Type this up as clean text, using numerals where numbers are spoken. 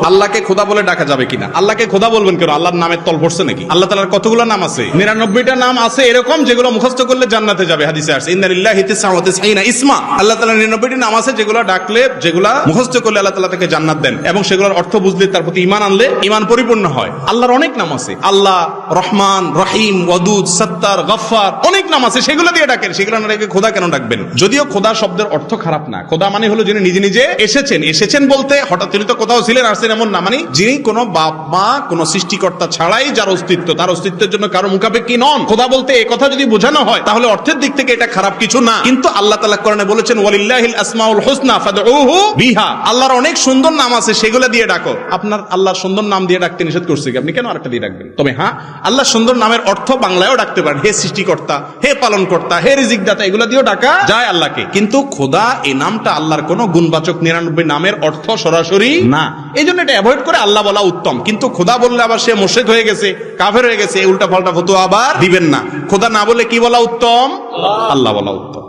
আল্লাহকে খোদা বলে ডাকা যাবে কিনা? আল্লাহকে খোদা বলবেন কেন? আল্লাহর নামের তল পড়ছে নাকি? আল্লাহ তাআলার কতগুলো নাম আছে? 99টা নাম আছে এরকম যেগুলো মুখস্থ করলে জান্নাতে যাবে। হাদিসে আছে ইন্না লিল্লাহি 99 ইসমা। আল্লাহ তাআলার 99টি নাম আছে যেগুলো ডাকলে, যেগুলা মুখস্থ করলে আল্লাহ তাআলা তাকে জান্নাত দেন, এবং সেগুলোর অর্থ বুঝলে, তার প্রতি ঈমান আনলে ঈমান পরিপূর্ণ হয়। আল্লাহর অনেক নাম আছে, আল্লাহ, রহমান, রহিম, ওয়াদুদ, সত্তার, গফফার, অনেক নাম আছে, সেগুলো দিয়ে ডাকেন। সেগুলো না রেখে খোদা কেন ডাকবেন? যদিও খোদা শব্দের অর্থ খারাপ না। খোদা মানে হলো যিনি নিজে নিজে এসেছেন বলতে হঠাৎ তিনি তো কোথাও ছিলেন আসছেন এমন না, মানে যিনি কোনো বাপ মা, কোনো সৃষ্টিকর্তা ছাড়াই যার অস্তিত্ব, তার অস্তিত্বের জন্য কারো মুখাপেক্ষী নন। খোদা বলতে এই কথা যদি বোঝানো হয় তাহলে অর্থের দিক থেকে এটা খারাপ কিছু না। কিন্তু আল্লাহ তাআলা কোরআনে বলেছেন ওয়ালিল্লাহিল আসমাউল হুসনা ফাদউহু বিহা। আল্লাহর অনেক সুন্দর নাম আছে, সেগুলো দিয়ে ডাকো। আপনার আল্লাহর সুন্দর নাম দিয়ে ডাকতে নিষেধ করছে কি? আপনি কেন আরেকটা দিয়ে ডাকবেন? তবে হ্যাঁ, আল্লাহর সুন্দর নামের অর্থ বাংলায়ও ডাকতে পারেন। হে সৃষ্টিকর্তা, হে পালনকর্তা, হে রিজিকদাতা, এগুলো দিয়েও ডাকা যায় আল্লাহকে। কিন্তু খোদা এই নামটা আল্লাহর কোন গুণবাচক 99 নামের অর্থ সরাসরি না। এই জন্য এটা অ্যাভয়েড করে আল্লাহ বলা উত্তম। কিন্তু খোদা বললে আবার সে মুশরিক হয়ে গেছে, কাফের হয়ে গেছে, উল্টা পাল্টা ফতোয়া আবার দিবেন না। খোদা না বলে কি বলা উত্তম? আল্লাহ বলা উত্তম।